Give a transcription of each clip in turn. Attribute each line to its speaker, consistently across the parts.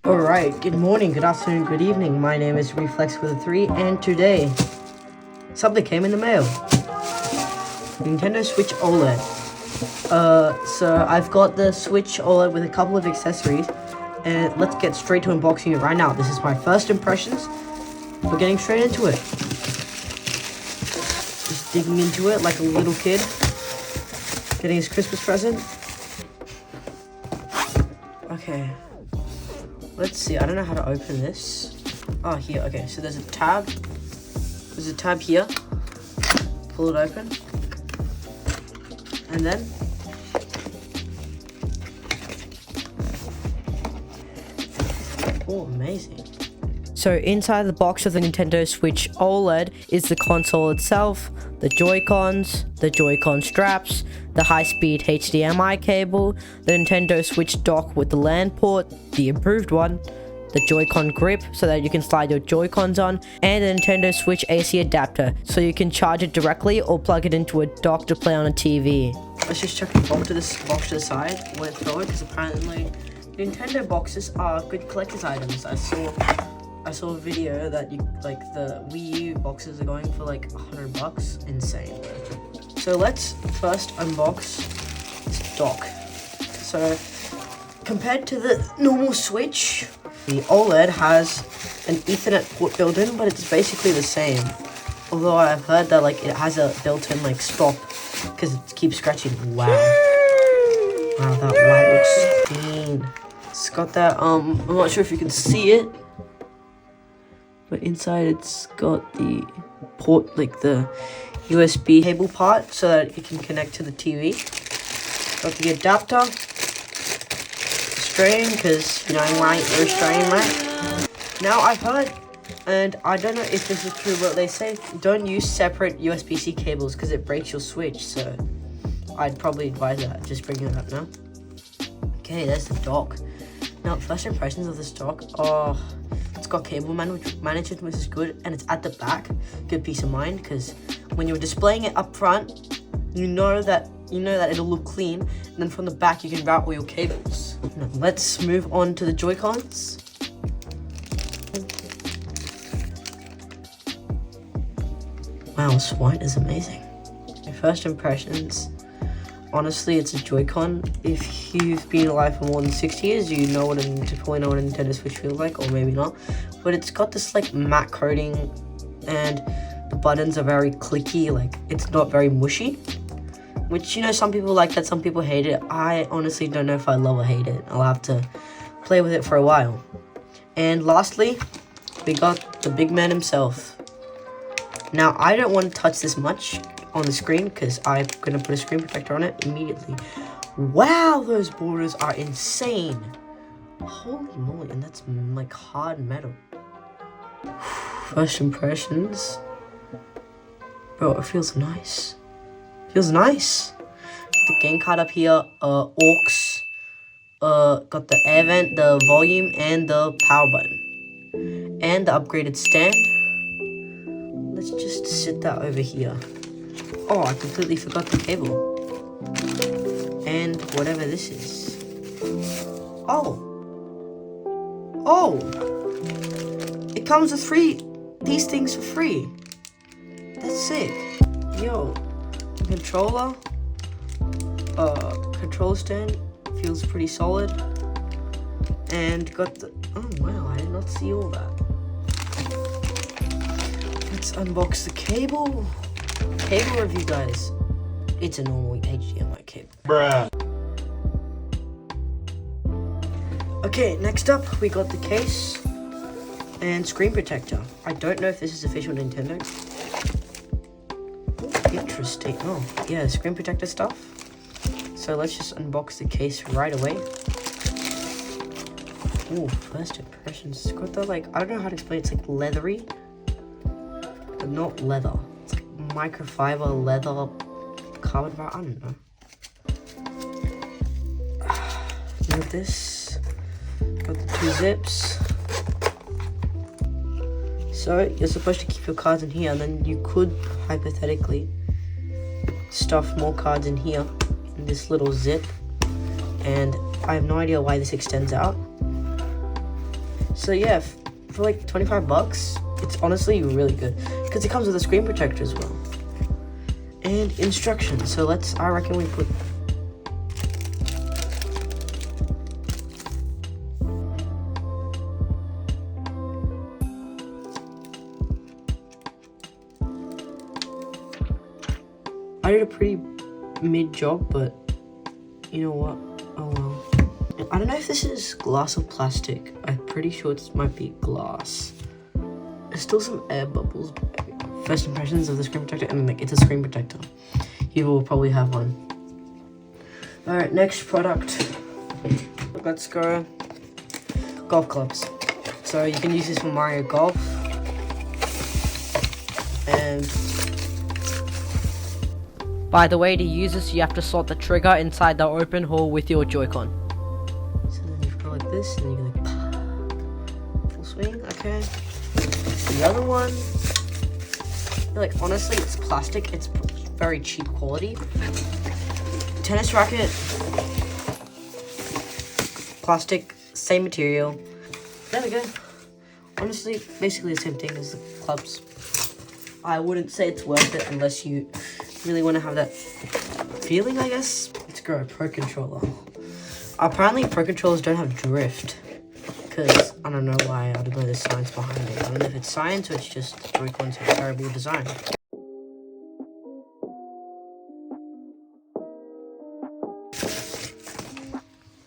Speaker 1: Alright, good morning, good afternoon, good evening. My name is Reflex with a 3, and today something came in the mail. Nintendo Switch OLED. So I've got the Switch OLED with a couple of accessories, and let's get straight to unboxing it right now. This is my first impressions. We're getting straight into it. Just digging into it like a little kid getting his Christmas present. Okay. Let's see, I don't know how to open this. Oh, here, okay, so there's a tab. There's a tab here. Pull it open. And then oh, amazing. So inside the box of the Nintendo Switch OLED is the console itself, the Joy-Cons, the Joy-Con straps, the high-speed HDMI cable, the Nintendo Switch dock with the LAN port, the improved one, the Joy-Con grip so that you can slide your Joy-Cons on, and the Nintendo Switch AC adapter so you can charge it directly or plug it into a dock to play on a TV. Let's just chuck the box to the side when I throw it, because apparently Nintendo boxes are good collector's items. I saw a video that the Wii U boxes are going for like $100. Insane. So let's first unbox this dock. So compared to the normal Switch, the OLED has an Ethernet port built in, but it's basically the same. Although I've heard that it has a built-in stop because it keeps scratching. Wow. Wow, that light looks clean. It's got that I'm not sure if you can see it, but inside it's got the port, the USB cable part, so that it can connect to the TV. Got the adapter, string, because you're Australian, right? Now I've heard, and I don't know if this is true, but they say don't use separate USB-C cables because it breaks your Switch, so I'd probably advise that. Just bring it up now. Okay, there's the dock. Now, first impressions of this dock. Oh, it's got cable management, which is good, and it's at the back. Good peace of mind, because when you're displaying it up front, you know that it'll look clean, and then from the back you can route all your cables. Now, let's move on to the Joy-Cons. Wow, this white is amazing. My first impressions. Honestly, it's a Joy-Con. If you've been alive for more than 6 years, you probably know what a Nintendo Switch feels like, or maybe not. But it's got this matte coating, and the buttons are very clicky. It's not very mushy, which some people like that, some people hate it. I honestly don't know if I love or hate it. I'll have to play with it for a while. And lastly, we got the big man himself. Now, I don't want to touch this much on the screen because I'm gonna put a screen protector on it immediately. Wow, those borders are insane. Holy moly, and that's hard metal. First impressions. Bro, it feels nice. Feels nice. The game card up here, aux, got the air vent, the volume, and the power button. And the upgraded stand. Let's just sit that over here. Oh, I completely forgot the cable. And whatever this is. Oh! It comes with these things for free. That's sick. Yo. Controller. Control stand. Feels pretty solid. And got the... Oh, wow. I did not see all that. Let's unbox the cable. Cable review, guys. It's a normal HDMI cable.
Speaker 2: Bruh.
Speaker 1: Okay, next up we got the case and screen protector. I don't know if this is official Nintendo. Interesting. Oh, yeah, screen protector stuff. So let's just unbox the case right away. Oh, first impressions. It's got the I don't know how to explain it. It's leathery, but not leather. Microfiber, leather, carbon fiber, I don't know. Got this. Got the 2 zips. So you're supposed to keep your cards in here, and then you could hypothetically stuff more cards in here in this little zip. And I have no idea why this extends out. So yeah, for like 25 bucks, it's honestly really good because it comes with a screen protector as well and instructions. So I reckon we put. I did a pretty mid job, but you know what? Oh well. I don't know if this is glass or plastic. I'm pretty sure this might be glass. There's still some air bubbles. First impressions of the screen protector, and like it's a screen protector. You will probably have one. Alright, next product. Let's go. Golf clubs. So you can use this for Mario Golf. And by the way, to use this, you have to slot the trigger inside the open hole with your Joy-Con. So then you go like this, and you go like full swing. Okay. The other one, like honestly, it's plastic. It's very cheap quality. Tennis racket, plastic, same material. There we go. Honestly, basically the same thing as the clubs. I wouldn't say it's worth it unless you really want to have that feeling, I guess. Let's go, Pro Controller. Apparently, Pro Controllers don't have drift. Because, I don't know why, I don't know the science behind it. I don't know if it's science or it's just Joy-Cons have terrible design.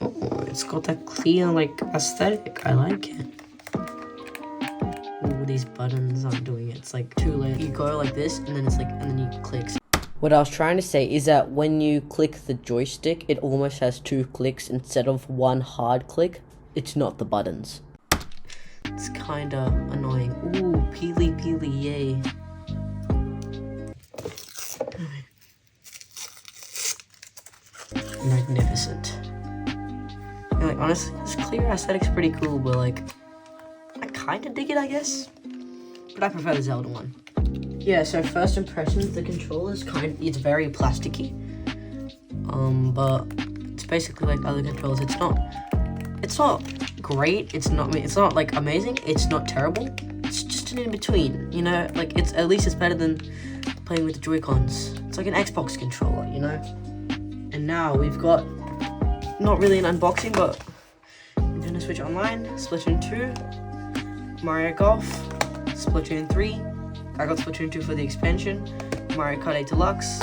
Speaker 1: Oh, it's got that clear, like, aesthetic. I like it. Ooh, these buttons aren't doing it. It's like too late. You go like this, and then it's like, and then you click. What I was trying to say is that when you click the joystick, it almost has 2 clicks instead of 1 hard click. It's not the buttons. It's kinda annoying. Ooh, peely, yay. Magnificent. And like, honestly, this clear aesthetic's pretty cool, but like, I kinda dig it, I guess. But I prefer the Zelda one. Yeah, so first impressions, the controller's it's very plasticky. But it's basically like other controllers. It's not great. It's not like amazing. It's not terrible. It's just an in-between, you know? Like at least it's better than playing with the Joy-Cons. It's like an Xbox controller, you know? And now we've got not really an unboxing, but Nintendo Switch Online, Splatoon 2, Mario Golf, Splatoon 3. I got Splatoon 2 for the expansion, Mario Kart 8 Deluxe,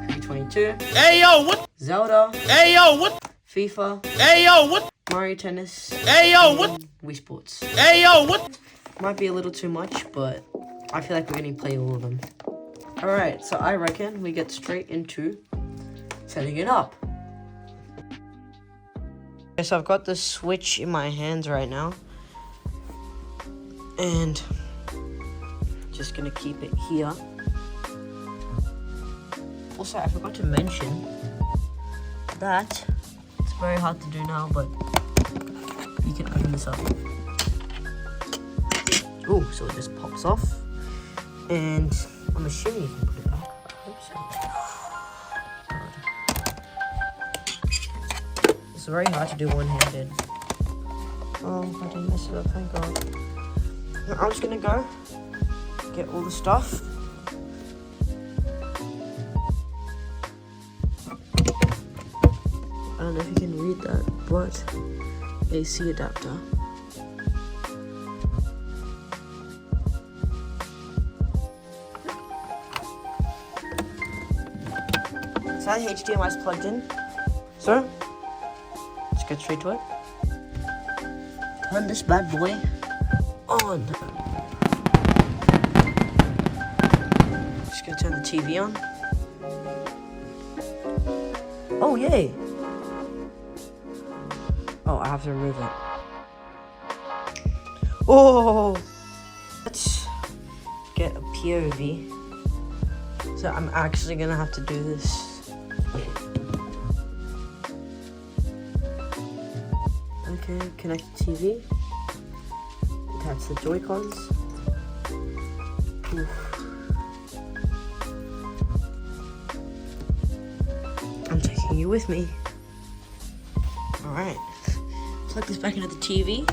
Speaker 1: Creed 22. Hey yo, what? Zelda. Hey yo, what? FIFA. Hey yo, what? Mario Tennis. Hey yo, what? Wii Sports. Hey yo, what? Might be a little too much, but I feel like we're gonna play all of them. Alright, so I reckon we get straight into setting it up. Okay, so I've got the Switch in my hands right now. And just gonna keep it here. Also, I forgot to mention that it's very hard to do now, but you can open this up. Oh, so it just pops off, and I'm assuming you can put it back. I hope so. It's very hard to do one-handed. Oh, I didn't mess it up, thank God. I'm just gonna go get all the stuff. I don't know if you can read that, but AC adapter. So the HDMI is plugged in. So let's get straight to it. Turn this bad boy on. Just gonna turn the TV on. Oh yay! Oh, I have to remove it. Oh! Let's get a POV. So I'm actually gonna have to do this. Okay, connect the TV. Attach the Joy-Cons. Oof. I'm taking you with me. Alright. Plug this back into the TV.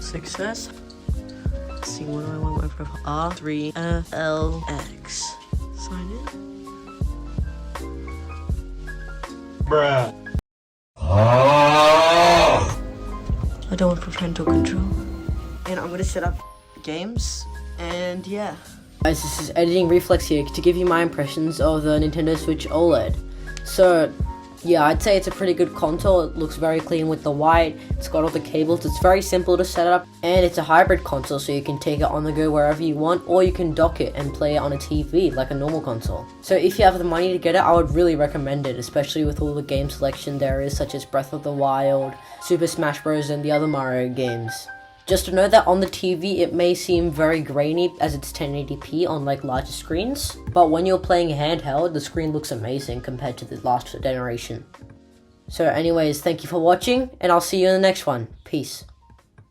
Speaker 1: Success. Let's see, what do I want my profile? R3FLX. Sign in.
Speaker 2: Bruh.
Speaker 1: I don't want parental control. And I'm gonna set up games, and yeah. Guys, this is Editing Reflex here to give you my impressions of the Nintendo Switch OLED. So, yeah, I'd say it's a pretty good console. It looks very clean with the white. It's got all the cables. It's very simple to set up. And it's a hybrid console, so you can take it on the go wherever you want, or you can dock it and play it on a TV like a normal console. So if you have the money to get it, I would really recommend it, especially with all the game selection there is, such as Breath of the Wild, Super Smash Bros. And the other Mario games. Just to know that on the TV it may seem very grainy as it's 1080p on like larger screens, but when you're playing handheld, the screen looks amazing compared to the last generation. So anyways, thank you for watching, and I'll see you in the next one. Peace.